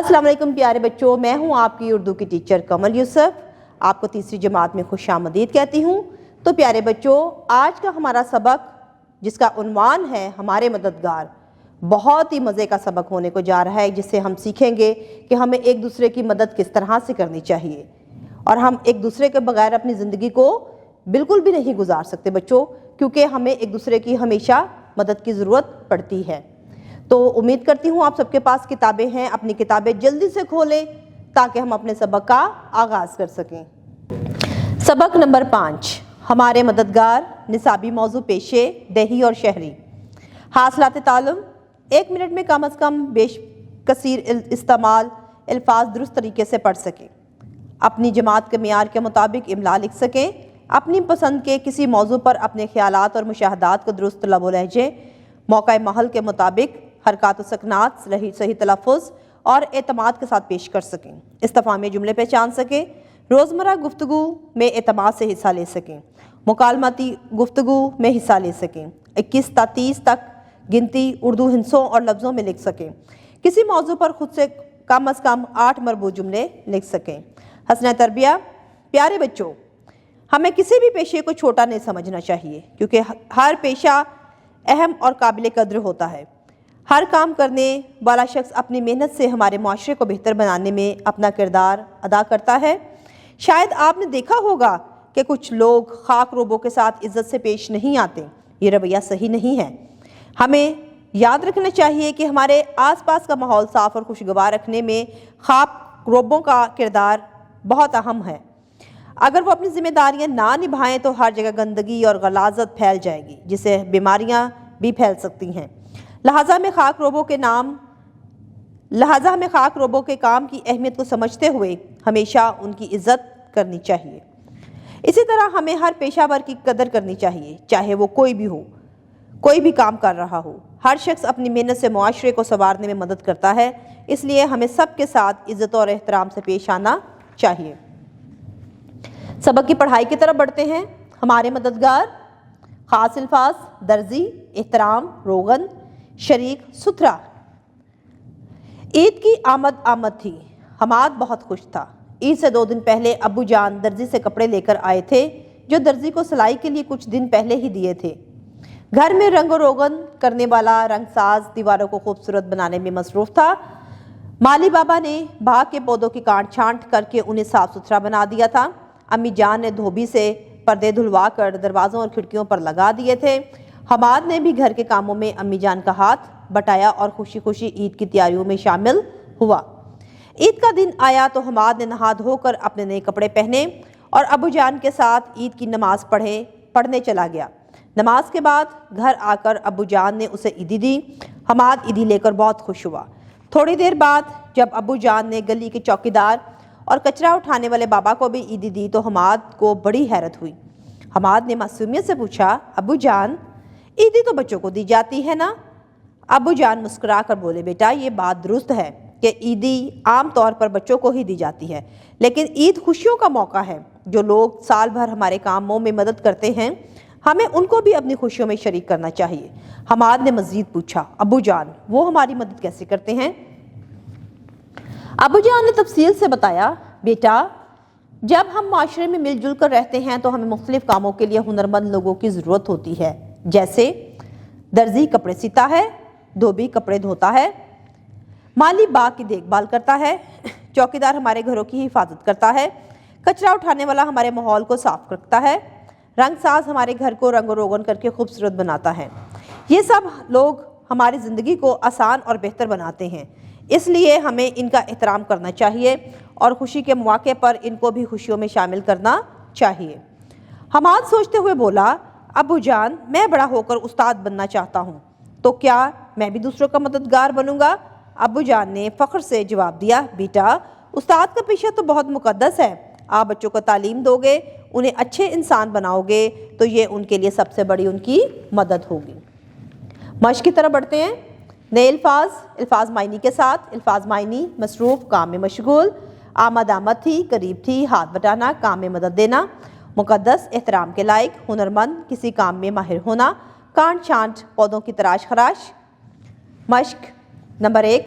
السلام علیکم پیارے بچوں، میں ہوں آپ کی اردو کی ٹیچر کمل یوسف، آپ کو تیسری جماعت میں خوش آمدید کہتی ہوں۔ تو پیارے بچوں، آج کا ہمارا سبق جس کا عنوان ہے ہمارے مددگار، بہت ہی مزے کا سبق ہونے کو جا رہا ہے، جس سے ہم سیکھیں گے کہ ہمیں ایک دوسرے کی مدد کس طرح سے کرنی چاہیے، اور ہم ایک دوسرے کے بغیر اپنی زندگی کو بالکل بھی نہیں گزار سکتے بچوں، کیونکہ ہمیں ایک دوسرے کی ہمیشہ مدد کی ضرورت پڑتی ہے۔ تو امید کرتی ہوں آپ سب کے پاس کتابیں ہیں، اپنی کتابیں جلدی سے کھولیں تاکہ ہم اپنے سبق کا آغاز کر سکیں۔ سبق نمبر 5، ہمارے مددگار، نصابی موضوع پیشے دیہی اور شہری۔ حاصلات تعلم، 1 منٹ میں کم از کم بیش کثیر استعمال الفاظ درست طریقے سے پڑھ سکیں، اپنی جماعت کے معیار کے مطابق املا لکھ سکیں، اپنی پسند کے کسی موضوع پر اپنے خیالات اور مشاہدات کو درست لب و لہجے، موقع محل کے مطابق حرکات و سکنات، صحیح تلفظ اور اعتماد کے ساتھ پیش کر سکیں، استفہامی جملے پہچان سکیں، روزمرہ گفتگو میں اعتماد سے حصہ لے سکیں، مکالماتی گفتگو میں حصہ لے سکیں، 21 تا 30 تک گنتی اردو ہندسوں اور لفظوں میں لکھ سکیں، کسی موضوع پر خود سے کم از کم 8 مربوط جملے لکھ سکیں۔ حسنہ تربیہ، پیارے بچوں، ہمیں کسی بھی پیشے کو چھوٹا نہیں سمجھنا چاہیے، کیونکہ ہر پیشہ اہم اور قابل قدر ہوتا ہے۔ ہر کام کرنے والا شخص اپنی محنت سے ہمارے معاشرے کو بہتر بنانے میں اپنا کردار ادا کرتا ہے۔ شاید آپ نے دیکھا ہوگا کہ کچھ لوگ خاک روبوں کے ساتھ عزت سے پیش نہیں آتے، یہ رویہ صحیح نہیں ہے۔ ہمیں یاد رکھنا چاہیے کہ ہمارے آس پاس کا ماحول صاف اور خوشگوار رکھنے میں خاک روبوں کا کردار بہت اہم ہے۔ اگر وہ اپنی ذمہ داریاں نہ نبھائیں تو ہر جگہ گندگی اور غلاظت پھیل جائے گی، جس سے بیماریاں بھی پھیل سکتی ہیں۔ لہٰذا ہمیں خاک روبوں کے کام کی اہمیت کو سمجھتے ہوئے ہمیشہ ان کی عزت کرنی چاہیے۔ اسی طرح ہمیں ہر پیشہ ور کی قدر کرنی چاہیے، چاہے وہ کوئی بھی ہو، کوئی بھی کام کر رہا ہو۔ ہر شخص اپنی محنت سے معاشرے کو سنوارنے میں مدد کرتا ہے، اس لیے ہمیں سب کے ساتھ عزت اور احترام سے پیش آنا چاہیے۔ سبق کی پڑھائی کی طرف بڑھتے ہیں۔ ہمارے مددگار، خاص الفاظ، درزی، احترام، روغن، شریک، ستھرا۔ عید کی آمد تھی، حماد بہت خوش تھا۔ عید سے 2 دن پہلے ابو جان درزی سے کپڑے لے کر آئے تھے، جو درزی کو سلائی کے لیے کچھ دن پہلے ہی دیے تھے۔ گھر میں رنگ و روغن کرنے والا رنگ ساز دیواروں کو خوبصورت بنانے میں مصروف تھا۔ مالی بابا نے باغ کے پودوں کی کاٹ چھانٹ کر کے انہیں صاف ستھرا بنا دیا تھا۔ امی جان نے دھوبی سے پردے دھلوا کر دروازوں اور کھڑکیوں پر لگا دیے تھے۔ حماد نے بھی گھر کے کاموں میں امی جان کا ہاتھ بٹایا اور خوشی خوشی عید کی تیاریوں میں شامل ہوا۔ عید کا دن آیا تو حماد نے نہا دھو کر اپنے نئے کپڑے پہنے اور ابو جان کے ساتھ عید کی نماز پڑھنے چلا گیا۔ نماز کے بعد گھر آ کر ابو جان نے اسے عیدی دی۔ حماد عیدی لے کر بہت خوش ہوا۔ تھوڑی دیر بعد جب ابو جان نے گلی کے چوکیدار اور کچرا اٹھانے والے بابا کو بھی عیدی دی تو حماد کو بڑی حیرت ہوئی۔ حماد نے معصومیت سے پوچھا، ابو جان، عیدی تو بچوں کو دی جاتی ہے نا؟ ابو جان مسکرا کر بولے، بیٹا یہ بات درست ہے کہ عیدی عام طور پر بچوں کو ہی دی جاتی ہے، لیکن عید خوشیوں کا موقع ہے۔ جو لوگ سال بھر ہمارے کاموں میں مدد کرتے ہیں، ہمیں ان کو بھی اپنی خوشیوں میں شریک کرنا چاہیے۔ حماد نے مزید پوچھا، ابو جان وہ ہماری مدد کیسے کرتے ہیں؟ ابو جان نے تفصیل سے بتایا، بیٹا جب ہم معاشرے میں مل جل کر رہتے ہیں تو ہمیں مختلف کاموں کے لیے ہنرمند لوگوں کی ضرورت ہوتی ہے، جیسے درزی کپڑے سیتا ہے، دھوبی کپڑے دھوتا ہے، مالی باغ کی دیکھ بھال کرتا ہے، چوکیدار ہمارے گھروں کی حفاظت کرتا ہے، کچرا اٹھانے والا ہمارے ماحول کو صاف رکھتا ہے، رنگ ساز ہمارے گھر کو رنگ و روغن کر کے خوبصورت بناتا ہے۔ یہ سب لوگ ہماری زندگی کو آسان اور بہتر بناتے ہیں، اس لیے ہمیں ان کا احترام کرنا چاہیے اور خوشی کے مواقع پر ان کو بھی خوشیوں میں شامل کرنا چاہیے۔ حماد سوچتے ہوئے بولا، ابو جان میں بڑا ہو کر استاد بننا چاہتا ہوں، تو کیا میں بھی دوسروں کا مددگار بنوں گا؟ ابو جان نے فخر سے جواب دیا، بیٹا استاد کا پیشہ تو بہت مقدس ہے، آپ بچوں کو تعلیم دو گے، انہیں اچھے انسان بناؤ گے تو یہ ان کے لیے سب سے بڑی ان کی مدد ہوگی۔ مشق کی طرف بڑھتے ہیں۔ نئے الفاظ معنی کے ساتھ۔ الفاظ معنی، مصروف، کام میں مشغول، آمد تھی، قریب تھی، ہاتھ بٹانا، کام میں مدد دینا، مقدس، احترام کے لائق، ہنرمند، کسی کام میں ماہر ہونا، کانٹ چھانٹ، پودوں کی تراش خراش۔ مشق نمبر 1،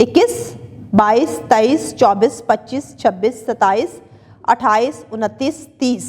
21, 22, 23, 24, 25, 26, 27, 28, 29, 30।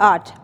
8,